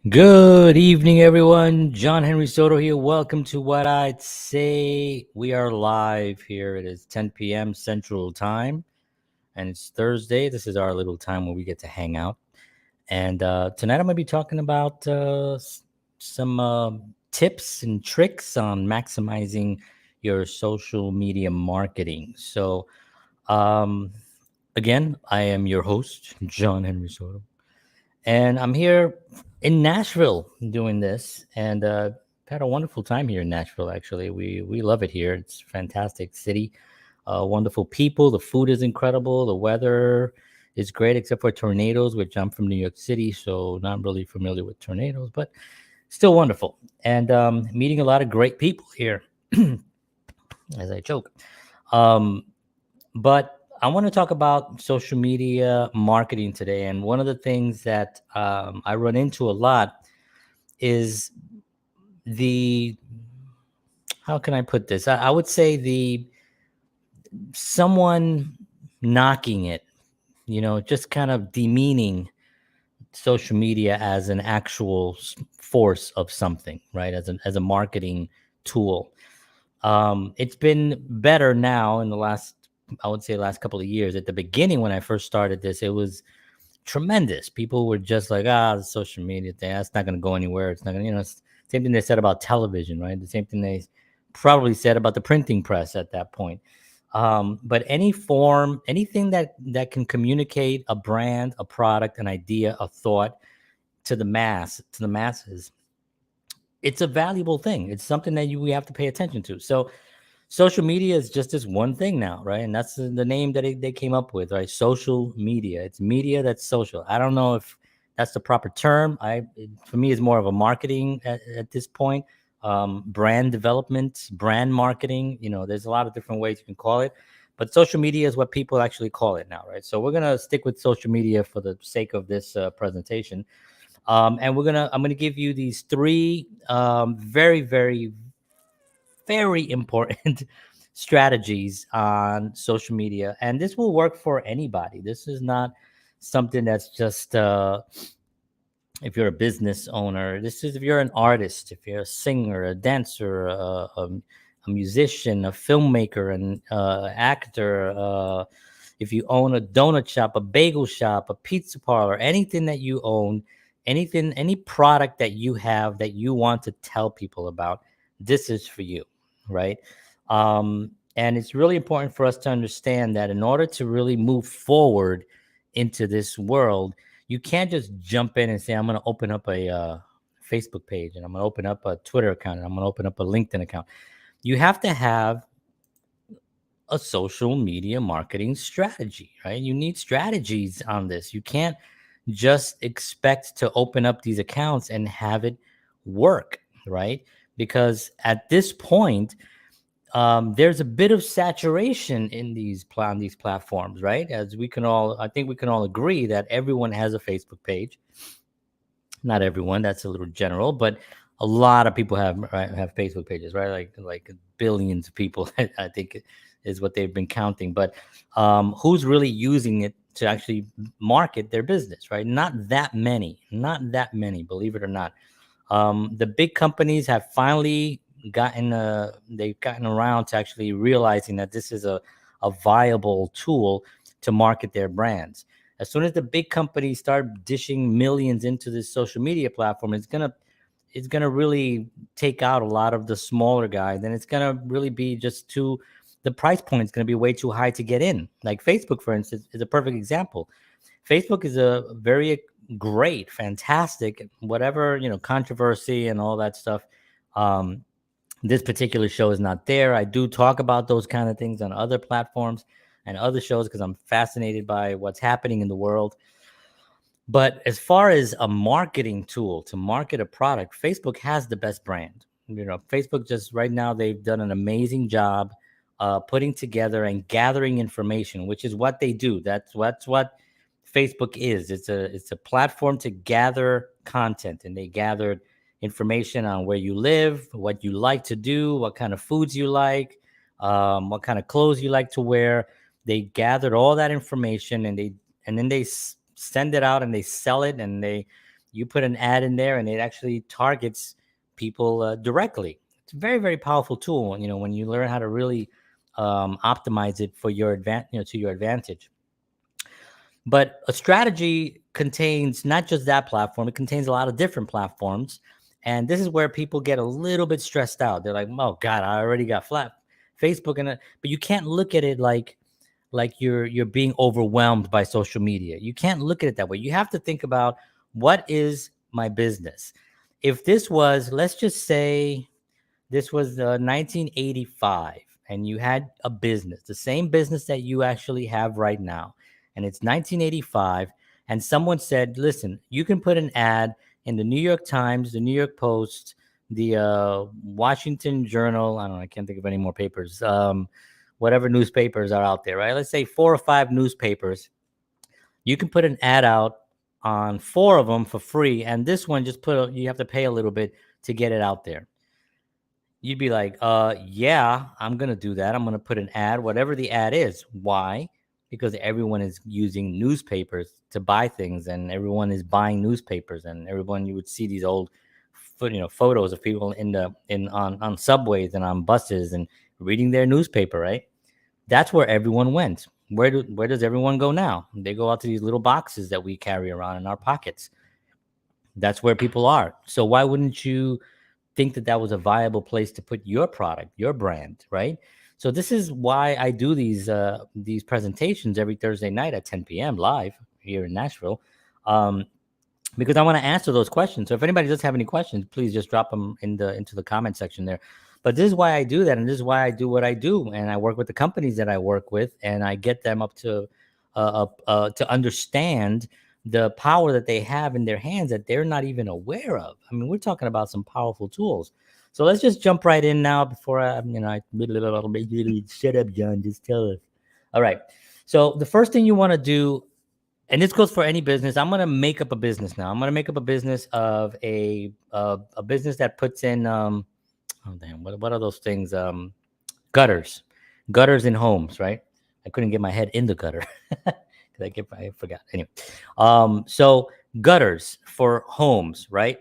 Good evening, everyone. John Henry Soto here. Welcome to What I'd Say. We are live here. It is 10 p.m. Central Time, and it's Thursday. This is our little time where we get to hang out. And tonight I'm going to be talking about some tips and tricks on maximizing your social media marketing. So, um, again, I am your host, John Henry Soto. And I'm here in Nashville doing this, and had a wonderful time here in Nashville. Actually, we love it here. It's a fantastic city, wonderful people. The food is incredible. The weather is great, except for tornadoes, which I'm from New York City, so not really familiar with tornadoes, but still wonderful. And meeting a lot of great people here, as I choke. Um, but I want to talk about social media marketing today. And one of the things that I run into a lot is the, how can I put this? I would say the someone knocking it, just kind of demeaning social media as an actual force of something, right? As a marketing tool. It's been better now in the last, I would say, last couple of years. At the beginning, when I first started this, it was tremendous. People were just like, the social media thing, that's not going to go anywhere. It's not going to, same thing they said about television, right? The same thing they probably said about the printing press at that point. But any form, anything that can communicate a brand, a product, an idea, a thought to the masses, it's a valuable thing. It's something that we have to pay attention to. So social media is just this one thing now, right? And that's the name that they came up with, right? Social media. It's media that's social. I don't know if that's the proper term. For me, it's more of a marketing at this point. Brand development, brand marketing. There's a lot of different ways you can call it, but social media is what people actually call it now, right? So we're gonna stick with social media for the sake of this presentation. And I'm gonna give you these three very, very, very important strategies on social media, and this will work for anybody. This is not something that's just if you're a business owner. This is if you're an artist, if you're a singer, a dancer, a musician, a filmmaker, an actor, if you own a donut shop, a bagel shop, a pizza parlor, anything that you own, any product that you have that you want to tell people about, this is for you, right? And it's really important for us to understand that in order to really move forward into this world, you can't just jump in and say, I'm going to open up a Facebook page, and I'm going to open up a Twitter account, and I'm going to open up a LinkedIn account. You have to have a social media marketing strategy, right? You need strategies on this. You can't just expect to open up these accounts and have it work, right? Because at this point, there's a bit of saturation in on these platforms, right? I think we can all agree that everyone has a Facebook page. Not everyone, that's a little general, but a lot of people have Facebook pages, right? Like billions of people, I think is what they've been counting. But who's really using it to actually market their business, right? Not that many, believe it or not. The big companies have finally they've gotten around to actually realizing that this is a viable tool to market their brands. As soon as the big companies start dishing millions into this social media platform, it's gonna really take out a lot of the smaller guys, and it's gonna really be the price point is gonna be way too high to get in. Like Facebook, for instance, is a perfect example. Facebook is a very great, fantastic, whatever, controversy and all that stuff. This particular show is not there. I do talk about those kind of things on other platforms and other shows because I'm fascinated by what's happening in the world. But as far as a marketing tool to market a product, Facebook has the best brand. Facebook just right now, they've done an amazing job putting together and gathering information, which is what they do. That's what Facebook is. It's a platform to gather content, and they gathered information on where you live, what you like to do, what kind of foods you like, what kind of clothes you like to wear. They gathered all that information, and then they send it out and they sell it, and You put an ad in there, and it actually targets people directly. It's a very, very powerful tool. When you learn how to really optimize it for your to your advantage. But a strategy contains not just that platform; it contains a lot of different platforms. And this is where people get a little bit stressed out. They're like, "Oh God, I already got flat Facebook," but you can't look at it like you're being overwhelmed by social media. You can't look at it that way. You have to think about, what is my business? If this was, let's just say, this was 1985, and you had a business, the same business that you actually have right now, and it's 1985, and someone said, listen, you can put an ad in the New York Times, the New York Post, the Washington Journal. I don't know, I can't think of any more papers. Whatever newspapers are out there, right? Let's say 4 or 5 newspapers. You can put an ad out on 4 of them for free, and this one you have to pay a little bit to get it out there. You'd be like, yeah, I'm going to do that. I'm going to put an ad, whatever the ad is. Why? Because everyone is using newspapers to buy things, and everyone is buying newspapers, and you would see these old, photos of people on subways and on buses and reading their newspaper, right? That's where everyone went. Where does everyone go now? They go out to these little boxes that we carry around in our pockets. That's where people are. So why wouldn't you think that that was a viable place to put your product, your brand, right? So this is why I do these presentations every Thursday night at 10 p.m. live here in Nashville, because I want to answer those questions. So if anybody does have any questions, please just drop them into the comment section there. But this is why I do that, and this is why I do what I do, and I work with the companies that I work with, and I get them up to understand the power that they have in their hands that they're not even aware of. I mean, we're talking about some powerful tools. So let's just jump right in now before I shut up, John. Just tell us. All right. So the first thing you want to do, and this goes for any business. I'm going to make up a business now. I'm going to make up a business of a business that puts in oh damn, what are those things? Gutters in homes, right? I couldn't get my head in the gutter. I forgot. Anyway, so gutters for homes, right?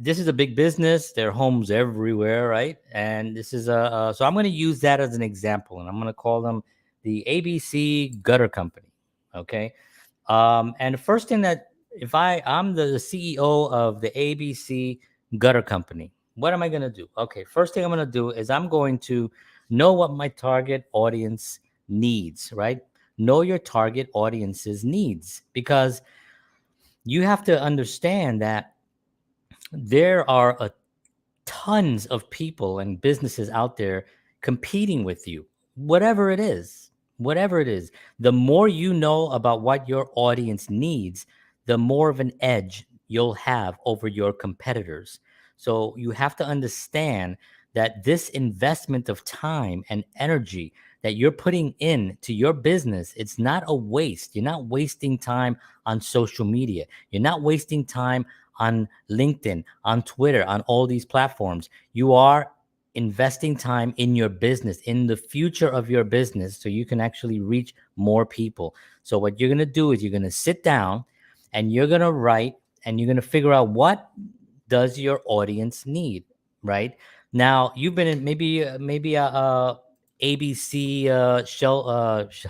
This is a big business. There are homes everywhere, right? And this is so I'm going to use that as an example, and I'm going to call them the ABC Gutter Company. Okay. And the first thing that, if I'm the CEO of the ABC Gutter Company, what am I going to do? Okay. First thing I'm going to do is I'm going to know what my target audience needs, right? Know your target audience's needs, because you have to understand that there are tons of people and businesses out there competing with you, whatever it is. Whatever it is, the more you know about what your audience needs, the more of an edge you'll have over your competitors. So you have to understand that this investment of time and energy that you're putting into your business, it's not a waste. You're not wasting time on social media. You're not wasting time on LinkedIn, on Twitter, on all these platforms. You are investing time in your business, in the future of your business, so you can actually reach more people. So what you're going to do is you're going to sit down and you're going to write, and you're going to figure out, what does your audience need, right? Now, you've been in maybe ABC shelters,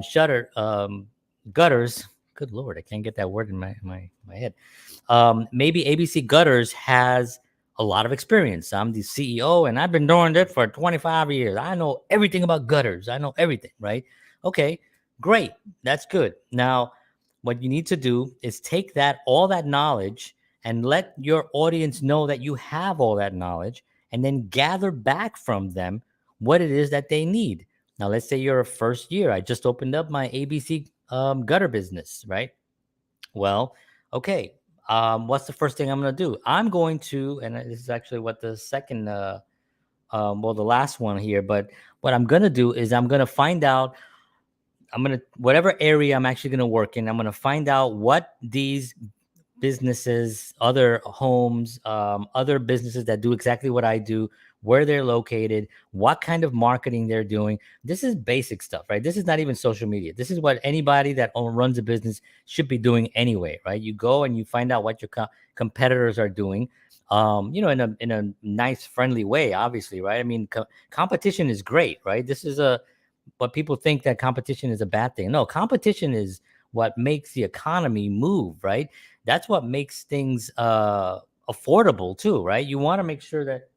shutter gutters. Good Lord, I can't get that word in my head. Maybe ABC Gutters has a lot of experience. I'm the CEO, and I've been doing it for 25 years. I know everything about gutters. I know everything, right? Okay, great. That's good. Now, what you need to do is take all that knowledge, and let your audience know that you have all that knowledge, and then gather back from them what it is that they need. Now, let's say you're a first year. I just opened up my ABC gutter business, right? Well, okay. What's the first thing I'm going to do? I'm going to, and this is actually what the second, the last one here, but what I'm going to do is I'm going to find out, whatever area I'm actually going to work in, I'm going to find out what these businesses, other homes, other businesses that do exactly what I do, where they're located, what kind of marketing they're doing. This is basic stuff, right? This is not even social media. This is what anybody that runs a business should be doing anyway, right? You go and you find out what your competitors are doing, in a nice, friendly way, obviously, right? I mean, competition is great, right? This is but people think that competition is a bad thing. No, competition is what makes the economy move, right? That's what makes things affordable too, right? You want to make sure that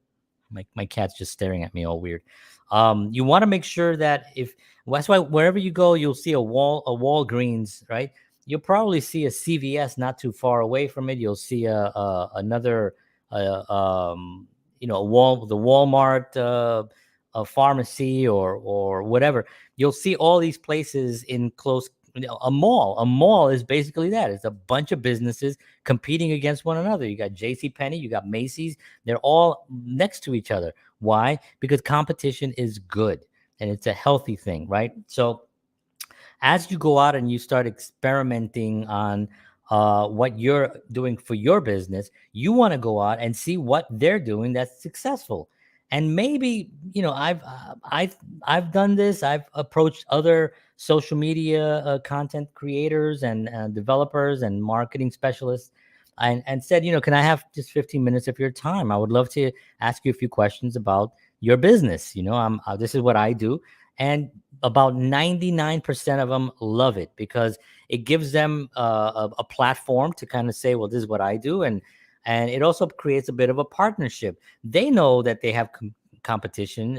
my cat's just staring at me all weird. You want to make sure that if that's why wherever you go, you'll see a Walgreens, right? You'll probably see a CVS not too far away from it. You'll see another, uh, um, the Walmart, a pharmacy or whatever. You'll see all these places in close. A mall. A mall is basically that. It's a bunch of businesses competing against one another. You got J.C. Penney, you got Macy's. They're all next to each other. Why? Because competition is good and it's a healthy thing, right? So as you go out and you start experimenting on what you're doing for your business, you want to go out and see what they're doing that's successful. And maybe I've done this. I've approached other social media content creators and developers and marketing specialists, and said, can I have just 15 minutes of your time? I would love to ask you a few questions about your business. This is what I do, and about 99% of them love it because it gives them a platform to kind of say, well, this is what I do. And it also creates a bit of a partnership. They know that they have competition.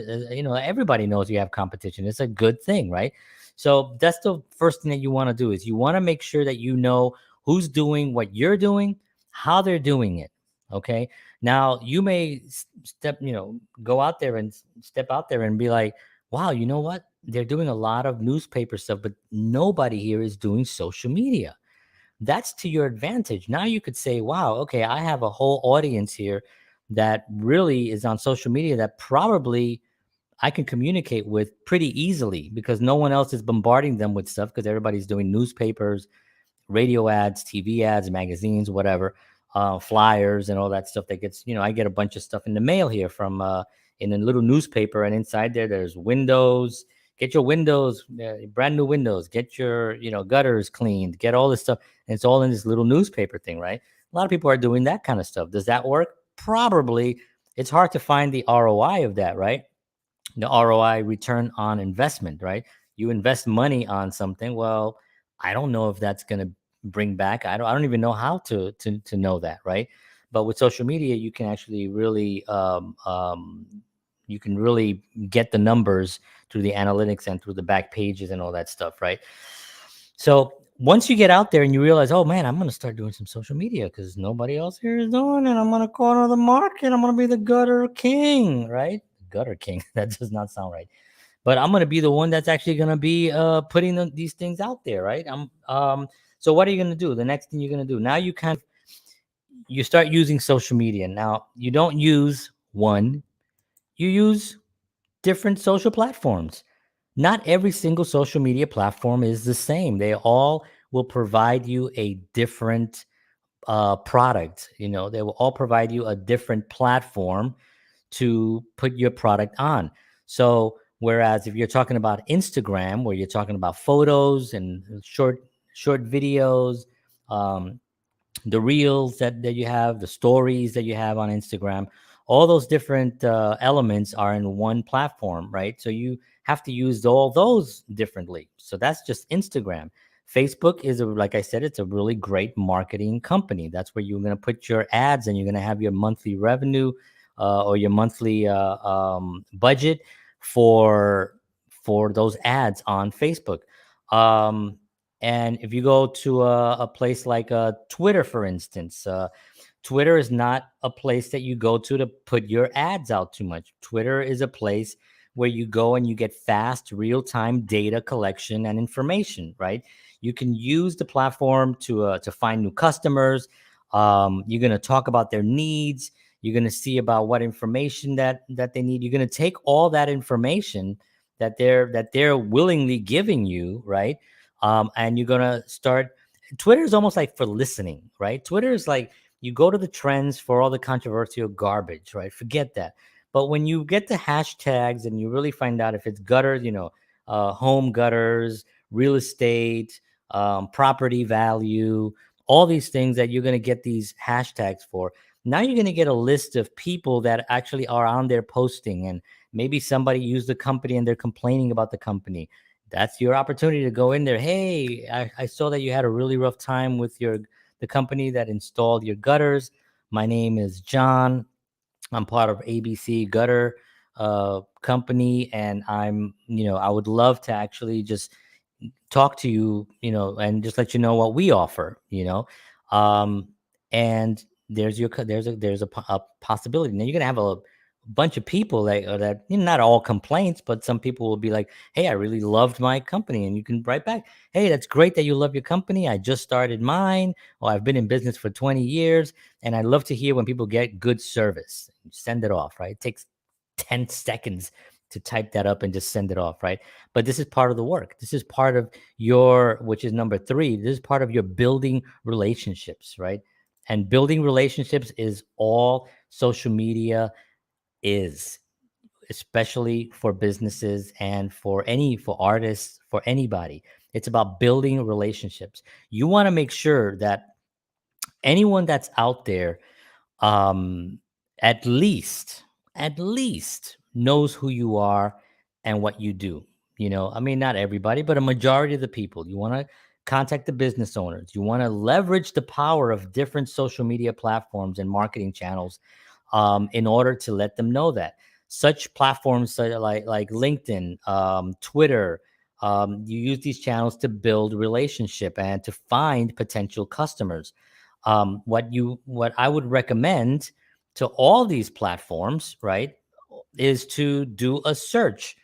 Everybody knows you have competition. It's a good thing, right? So that's the first thing that you want to do is you want to make sure that you know who's doing what you're doing, how they're doing it. Okay. Now you may go out there and step out there and be like, wow, you know what? They're doing a lot of newspaper stuff, but nobody here is doing social media. That's to your advantage. Now you could say, wow, okay, I have a whole audience here that really is on social media that probably I can communicate with pretty easily because no one else is bombarding them with stuff because everybody's doing newspapers, radio ads, TV ads, magazines, whatever, flyers and all that stuff that gets, I get a bunch of stuff in the mail here from in a little newspaper, and inside there's windows. Get your windows, brand new windows, get your, gutters cleaned, get all this stuff. And it's all in this little newspaper thing, right? A lot of people are doing that kind of stuff. Does that work? Probably. It's hard to find the ROI of that, right? The ROI, return on investment, right? You invest money on something. Well, I don't know if that's going to bring back. I don't even know how to know that, right? But with social media, you can actually really you can really get the numbers through the analytics and through the back pages and all that stuff, right? So once you get out there and you realize, oh man, I'm going to start doing some social media because nobody else here is doing it. I'm going to corner the market. I'm going to be the gutter king, right? Gutter king. That does not sound right. But I'm going to be the one that's actually going to be putting these things out there, right? So what are you going to do? The next thing you're going to do, now you start using social media. Now you don't use one, you use different social platforms. Not every single social media platform is the same. They all will provide you a different product. They will all provide you a different platform to put your product on. So whereas if you're talking about Instagram, where you're talking about photos and short videos, the reels that you have, the stories that you have on Instagram, all those different elements are in one platform, right? So you have to use all those differently. So that's just Instagram. Facebook is, like I said, it's a really great marketing company. That's where you're going to put your ads and you're going to have your monthly revenue or your monthly budget for those ads on Facebook. Um, and if you go to a place like Twitter, for instance, Twitter is not a place that you go to put your ads out too much. Twitter is a place where you go and you get fast, real-time data collection and information, right? You can use the platform to find new customers. You're going to talk about their needs. You're going to see about what information that they need. You're going to take all that information that they're willingly giving you, right? And you're going to start. Twitter is almost like for listening, right? Twitter is like you go to the trends for all the controversial garbage, right? Forget that. But when you get the hashtags and you really find out if it's gutters, home gutters, real estate, property value, all these things that you're going to get these hashtags for. Now you're going to get a list of people that actually are on there posting, and maybe somebody used the company and they're complaining about the company. That's your opportunity to go in there. Hey, I saw that you had a really rough time with the company that installed your gutters. My name is John. I'm part of ABC Gutter company, and I would love to actually just talk to you, and just let you know what we offer, um, and there's a possibility. Now you're gonna have a bunch of people that not all complaints, but some people will be like, "Hey, I really loved my company," and you can write back, "Hey, that's great that you love your company. I just started mine, or I've been in business for 20 years, and I love to hear when people get good service." Send it off, right? It takes 10 seconds to type that up and just send it off, right? But this is part of the work. This is part of which is number 3. This is part of your building relationships, right? And building relationships is all social media is, especially for businesses and for artists, for anybody. It's about building relationships. You want to make sure that anyone that's out there, um, at least, knows who you are and what you do. I mean, not everybody, but a majority of the people. You want to contact the business owners. You want to leverage the power of different social media platforms and marketing channels, in order to let them know that such platforms like LinkedIn, Twitter. You use these channels to build relationship and to find potential customers. What I would recommend to all these platforms, right, is to do a search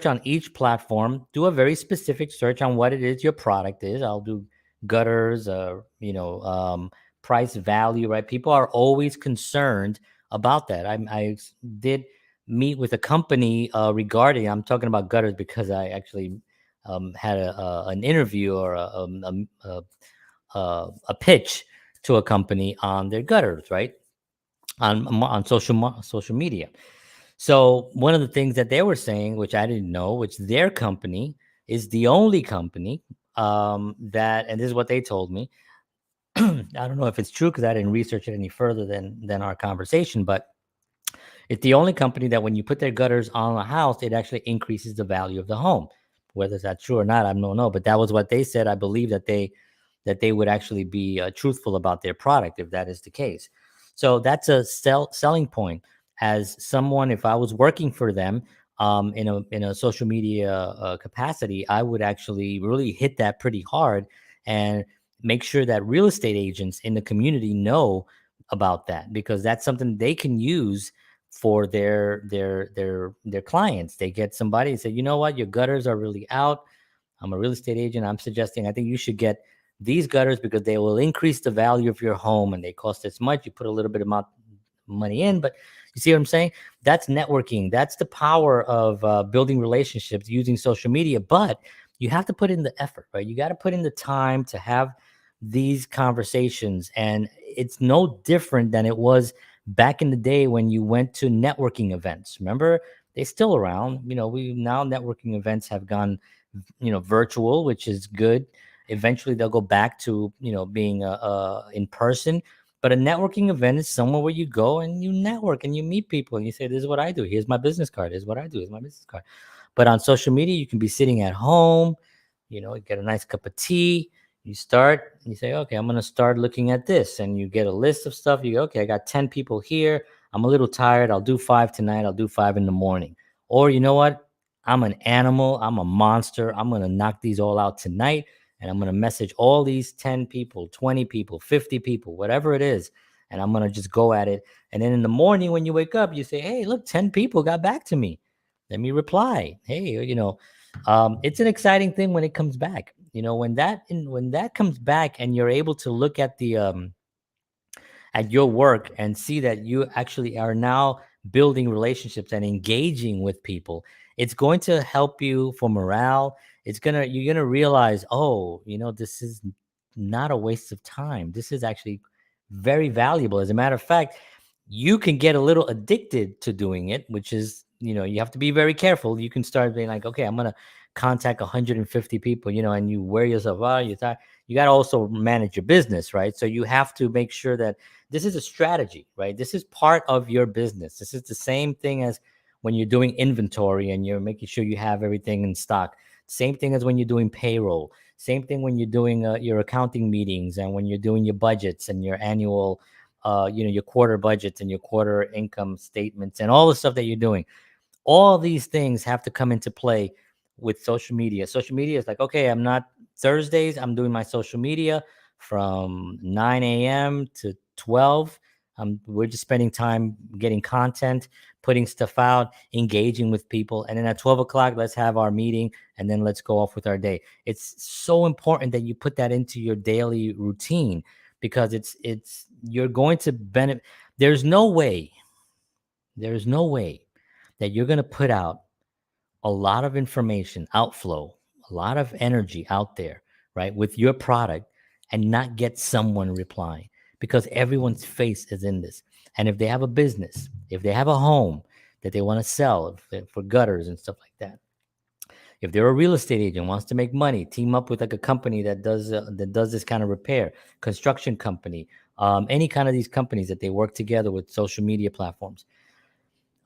on each platform. Do a very specific search on what it is your product is. I'll do gutters, price value, right? People are always concerned about that. I did meet with a company, regarding, I'm talking about gutters because I actually had an interview, or a pitch to a company on their gutters, right? On social media. So one of the things that they were saying, which I didn't know, which their company is the only company, that, and this is what they told me. I don't know if it's true because I didn't research it any further than our conversation, but it's the only company that when you put their gutters on a house, it actually increases the value of the home. Whether that's true or not, I don't know. But that was what they said. I believe that they would actually be truthful about their product if that is the case. So that's a selling point. As someone, if I was working for them, in a social media capacity, I would actually really hit that pretty hard and make sure that real estate agents in the community know about that, because that's something they can use for their clients. They get somebody and say, you know what, your gutters are really out. I'm a real estate agent. I'm suggesting, I think you should get these gutters because they will increase the value of your home and they cost this much. You put a little bit of money in, but you see what I'm saying? That's networking. That's the power of building relationships using social media. But you have to put in the effort, right? You got to put in the time to have these conversations. And it's no different than it was back in the day when you went to networking events. Remember, they're still around. We now networking events have gone, virtual, which is good. Eventually, they'll go back to being in person. But a networking event is somewhere where you go and you network and you meet people and you say, "This is what I do. Here's my business card. Here's what I do. Here's my business card." But on social media, you can be sitting at home, get a nice cup of tea. You say, "Okay, I'm going to start looking at this." And you get a list of stuff. You go, "Okay, I got 10 people here. I'm a little tired. I'll do 5 tonight. I'll do 5 in the morning." Or you know what? I'm an animal. I'm a monster. I'm going to knock these all out tonight. And I'm going to message all these 10 people, 20 people, 50 people, whatever it is. And I'm going to just go at it. And then in the morning when you wake up, you say, "Hey, look, 10 people got back to me. Let me reply." Hey, it's an exciting thing when it comes back. When that comes back and you're able to look at your work and see that you actually are now building relationships and engaging with people, it's going to help you for morale. You're gonna realize, oh, this is not a waste of time. This is actually very valuable. As a matter of fact, you can get a little addicted to doing it, which is, you have to be very careful. You can start being like, okay, I'm going to contact 150 people, and you wear yourself out. You got to also manage your business, right? So you have to make sure that this is a strategy, right? This is part of your business. This is the same thing as when you're doing inventory and you're making sure you have everything in stock. Same thing as when you're doing payroll. Same thing when you're doing your accounting meetings and when you're doing your budgets and your annual your quarter budgets and your quarter income statements and all the stuff that you're doing. All these things have to come into play with social media. Social media is like, okay, I'm not Thursdays, I'm doing my social media from 9 a.m. to 12. We're just spending time getting content, putting stuff out, engaging with people. And then at 12 o'clock, let's have our meeting and then let's go off with our day. It's so important that you put that into your daily routine because you're going to benefit. There's no way that you're going to put out a lot of information, outflow, a lot of energy out there, right, with your product and not get someone replying because everyone's face is in this. And if they have a business, if they have a home that they want to sell for gutters and stuff like that, if they're a real estate agent, wants to make money, team up with like a company that does this kind of repair, construction company, any kind of these companies that they work together with social media platforms.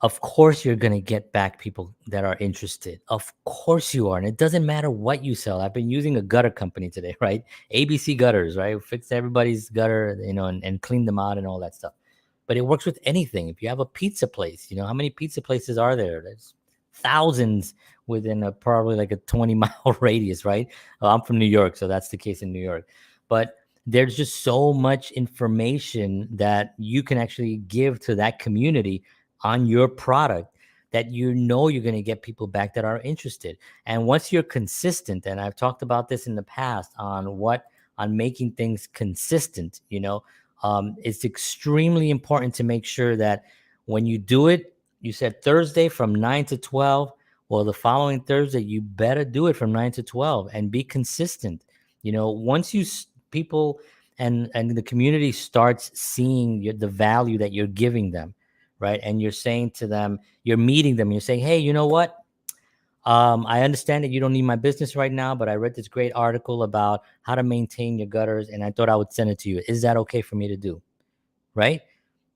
Of course, you're going to get back people that are interested. Of course you are. And it doesn't matter what you sell. I've been using a gutter company today, right? ABC Gutters, right? Fix everybody's gutter, and clean them out and all that stuff. But it works with anything. If you have a pizza place, how many pizza places are there? There's thousands within probably like a 20-mile radius, right? I'm from New York, so that's the case in New York. But there's just so much information that you can actually give to that community on your product that you're going to get people back that are interested. And once you're consistent, and I've talked about this in the past on making things consistent, it's extremely important to make sure that when you do it, you said Thursday from 9 to 12. Well, the following Thursday, you better do it from 9 to 12 and be consistent. Once people and the community starts seeing the value that you're giving them, right? And you're saying to them, you're meeting them, you're saying, hey, you know what? I understand that you don't need my business right now, but I read this great article about how to maintain your gutters, and I thought I would send it to you. Is that okay for me to do? Right?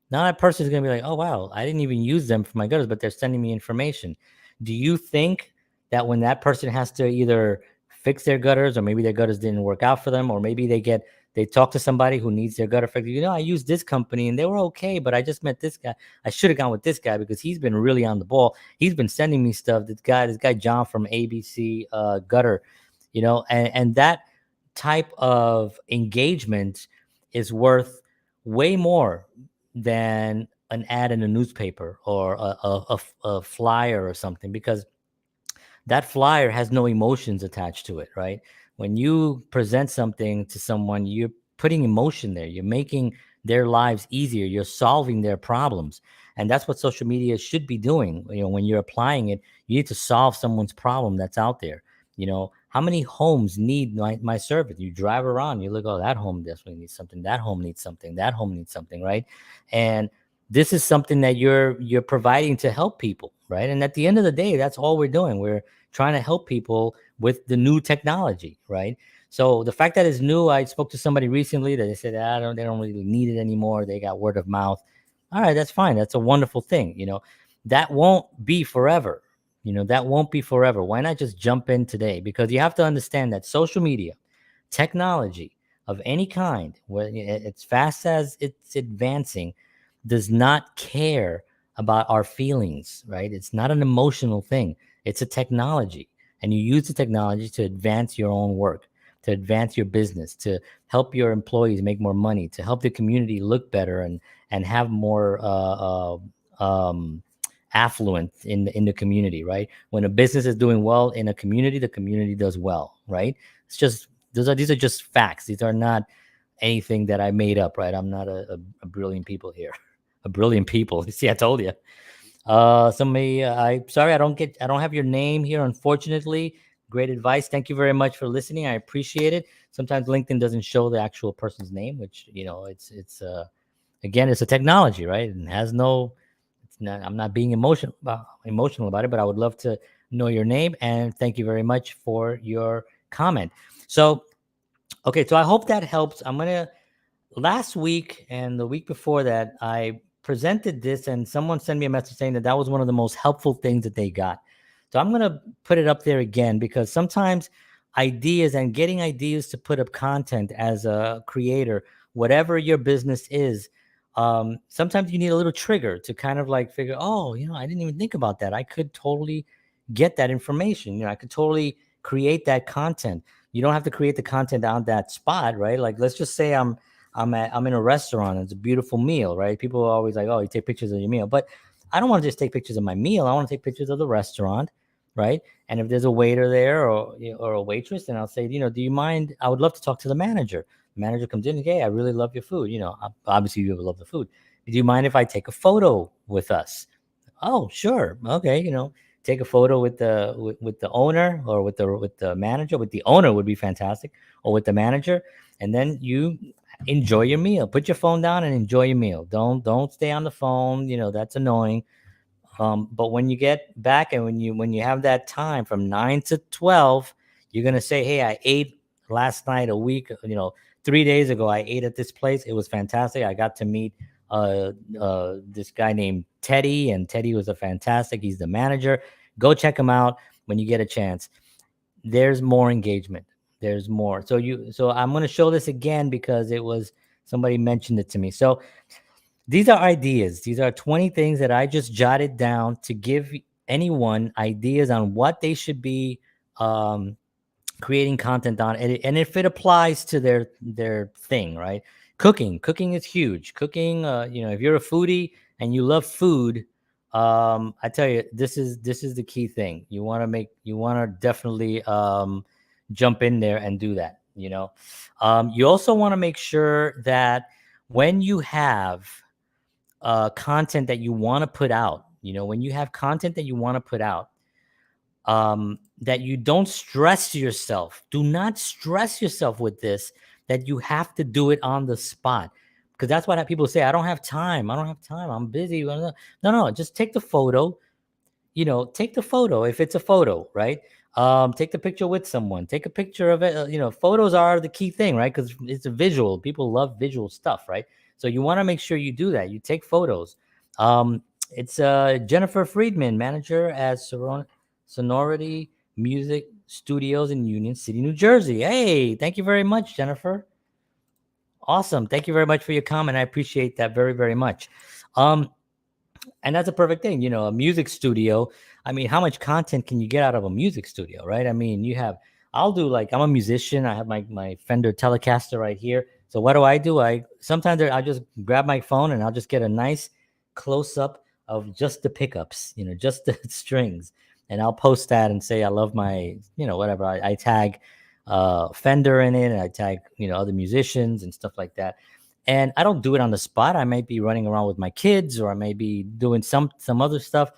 Now that person is going to be like, oh, wow, I didn't even use them for my gutters, but they're sending me information. Do you think that when that person has to either fix their gutters, or maybe their gutters didn't work out for them, or maybe they talk to somebody who needs their gutter fixed, I used this company and they were okay, but I just met this guy. I should have gone with this guy because he's been really on the ball. He's been sending me stuff. This guy John from ABC Gutter, and that type of engagement is worth way more than an ad in a newspaper or a flyer or something, because that flyer has no emotions attached to it, right? When you present something to someone, you're putting emotion there. You're making their lives easier. You're solving their problems. And that's what social media should be doing. When you're applying it, you need to solve someone's problem that's out there. How many homes need my service? You drive around, you look, oh, that home definitely needs something. That home needs something. That home needs something, right? And this is something that you're providing to help people, right? And at the end of the day, that's all we're doing. We're trying to help people with the new technology, right? So the fact that it's new, I spoke to somebody recently that they said they don't really need it anymore. They got word of mouth. All right, that's fine. That's a wonderful thing. That won't be forever. That won't be forever. Why not just jump in today? Because you have to understand that social media, technology of any kind, as fast as it's advancing, does not care about our feelings, right? It's not an emotional thing. It's a technology, and you use the technology to advance your own work, to advance your business, to help your employees make more money, to help the community look better and have more affluent in the community, right? When a business is doing well in a community, the community does well, right? It's just these are just facts. These are not anything that I made up, right? I'm not a brilliant people here. A brilliant people. See, I told you. Somebody, I sorry, I don't have your name here, unfortunately. Great advice. Thank you very much for listening. I appreciate it. Sometimes LinkedIn doesn't show the actual person's name, which it's Again, it's a technology, right? And has no, it's not, I'm not being emotional about it, but I would love to know your name, and thank you very much for your comment. So, okay, so I hope that helps. I'm gonna last week and the week before that, I presented this, and someone sent me a message saying that that was one of the most helpful things that they got. So I'm going to put it up there again, because sometimes ideas and getting ideas to put up content as a creator, whatever your business is, sometimes you need a little trigger to kind of like figure, oh, I didn't even think about that. I could totally get that information. I could totally create that content. You don't have to create the content on that spot, right? Like, let's just say I'm in a restaurant. And it's a beautiful meal, right? People are always like, "Oh, you take pictures of your meal," but I don't want to just take pictures of my meal. I want to take pictures of the restaurant, right? And if there's a waiter there, or a waitress, then I'll say, do you mind? I would love to talk to the manager. The manager comes in, hey, I really love your food. Obviously you love the food. Do you mind if I take a photo with us? Oh, sure. Okay. Take a photo with the owner, or with the manager. With the owner would be fantastic, or with the manager, and then you enjoy your meal. Put your phone down and enjoy your meal. Don't stay on the phone. That's annoying. But when you get back, and when you have that time from 9 to 12, you're gonna say, "Hey, I ate last night, a week, 3 days ago. I ate at this place. It was fantastic. I got to meet this guy named Teddy, and Teddy was a fantastic. He's the manager. Go check him out when you get a chance." There's more engagement. There's more. So I'm gonna show this again because somebody mentioned it to me. So these are ideas. These are 20 things that I just jotted down to give anyone ideas on what they should be um, creating content on, and if it applies to their thing, right? Cooking is huge. Cooking, if you're a foodie and you love food, I tell you, this is the key thing. You want to definitely jump in there and do that. You also want to make sure that when you have content that you want to put out, when you have content that you want to put out, that you don't stress yourself. Do not stress yourself with this, that you have to do it on the spot. Because that's what people say. I don't have time. I don't have time. I'm busy. No. Just take the photo. Take the photo if it's a photo, right? Take the picture with someone. Take a picture of it. Photos are the key thing, right? Because it's a visual. People love visual stuff, right? So you want to make sure you do that. You take photos. It's Jennifer Friedman, manager at Sonority Music Studios in Union City, New Jersey. Hey, thank you very much, Jennifer. Awesome. Thank you very much for your comment. I appreciate that very, very much. And that's a perfect thing, a music studio. I mean, how much content can you get out of a music studio, right? I mean, I'm a musician. I have my Fender Telecaster right here. So what do? Sometimes I just grab my phone and I'll just get a nice close up of just the pickups, just the strings. And I'll post that and say, I love my, whatever. I tag Fender in it, and I tag, other musicians and stuff like that. And I don't do it on the spot. I might be running around with my kids, or I may be doing some other stuff,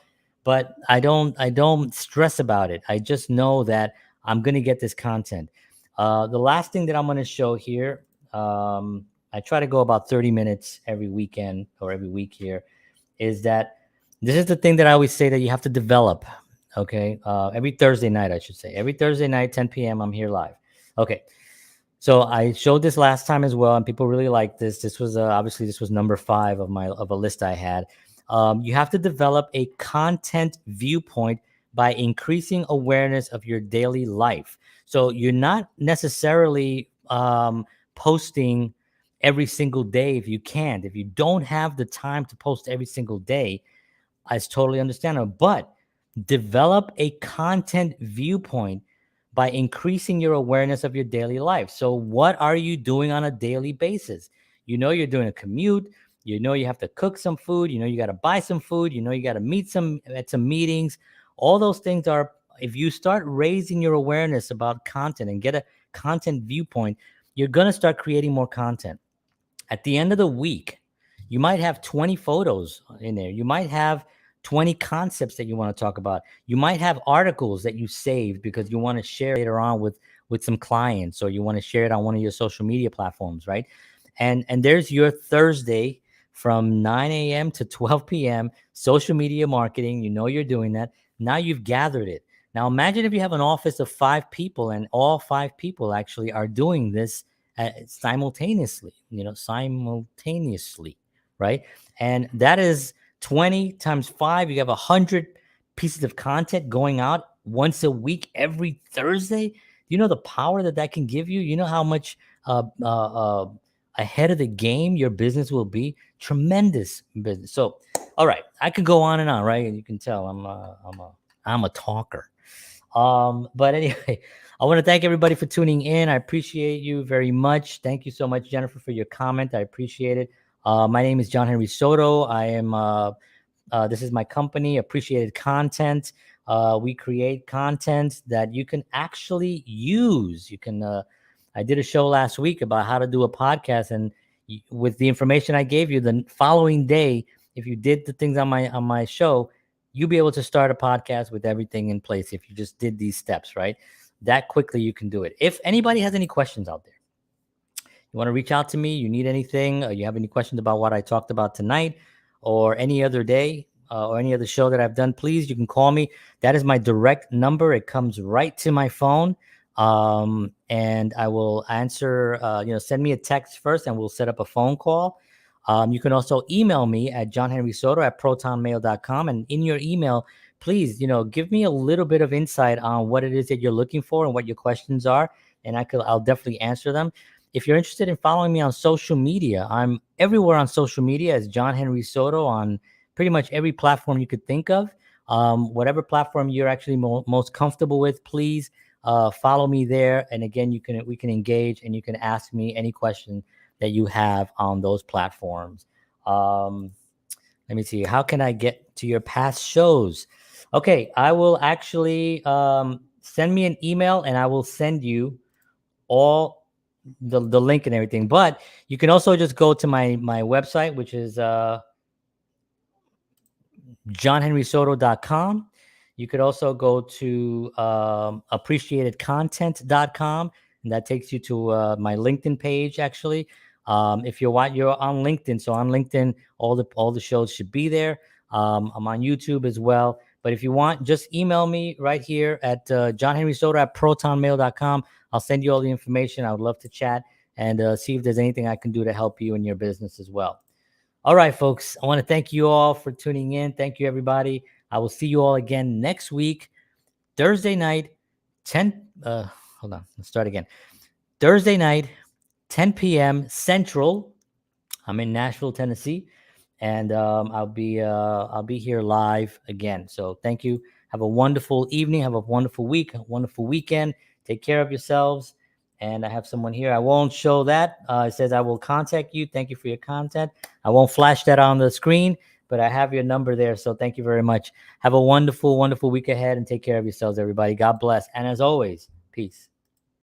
but I don't stress about it. I just know that I'm going to get this content. The last thing that I'm going to show here, I try to go about 30 minutes every weekend or every week here, is that this is the thing that I always say that you have to develop. Okay. Every Thursday night, I should say. Every Thursday night, 10 p.m., I'm here live. Okay. So I showed this last time as well, and people really liked this. This was obviously this was number 5 of a list I had. You have to develop a content viewpoint by increasing awareness of your daily life. So you're not necessarily posting every single day if you can't. If you don't have the time to post every single day, it's totally understandable. But develop a content viewpoint by increasing your awareness of your daily life. So what are you doing on a daily basis? You're doing a commute. You have to cook some food. You got to buy some food. You got to meet at some meetings. All those things are, if you start raising your awareness about content and get a content viewpoint, you're going to start creating more content. At the end of the week, you might have 20 photos in there. You might have 20 concepts that you want to talk about. You might have articles that you saved because you want to share later on with some clients, or you want to share it on one of your social media platforms, right? And there's your Thursday from 9 a.m. to 12 p.m. Social media marketing. You know you're doing that. Now you've gathered it. Now imagine if you have an office of 5 people and all 5 people actually are doing this simultaneously, right? And that is 20 times 5. You have 100 pieces of content going out once a week, every Thursday. You know the power that can give you? You know how much ahead of the game your business will be? Tremendous business. So, all right, I could go on and on, right? And you can tell I'm a talker. But anyway, I want to thank everybody for tuning in. I appreciate you very much. Thank you so much, Jennifer, for your comment. I appreciate it. My name is John Henry Soto. I am this is my company, Appreciated Content. We create content that you can actually use. You can. I did a show last week about how to do a podcast, and with the information I gave you, the following day, if you did the things on my show, you'll be able to start a podcast with everything in place. If you just did these steps, right? That quickly you can do it. If anybody has any questions out there, you want to reach out to me, you need anything, you have any questions about what I talked about tonight or any other day or any other show that I've done, please, you can call me. That is my direct number. It comes right to my phone. And I will answer, send me a text first and we'll set up a phone call. You can also email me at johnhenrysoto@protonmail.com. And in your email, please, give me a little bit of insight on what it is that you're looking for and what your questions are. And I'll definitely answer them. If you're interested in following me on social media, I'm everywhere on social media as John Henry Soto on pretty much every platform you could think of. Whatever platform you're actually most comfortable with, please follow me there. And again, we can engage and you can ask me any question that you have on those platforms. Let me see. How can I get to your past shows? Okay, I will actually send me an email and I will send you all the link and everything. But you can also just go to my website, which is johnhenrysoto.com. You could also go to appreciatedcontent.com, and that takes you to my LinkedIn page, actually. If you're on LinkedIn, so on LinkedIn, all the shows should be there. I'm on YouTube as well. But if you want, just email me right here at johnhenrysoto@protonmail.com. I'll send you all the information. I would love to chat and see if there's anything I can do to help you in your business as well. All right, folks, I want to thank you all for tuning in. Thank you, everybody. I will see you all again next week, Thursday night, 10. Hold on, let's start again. Thursday night, 10 p.m. Central. I'm in Nashville, Tennessee, and I'll be here live again. So thank you. Have a wonderful evening. Have a wonderful week. A wonderful weekend. Take care of yourselves. And I have someone here. I won't show that. It says I will contact you. Thank you for your content. I won't flash that on the screen, but I have your number there. So thank you very much. Have a wonderful, wonderful week ahead and take care of yourselves, everybody. God bless. And as always, peace.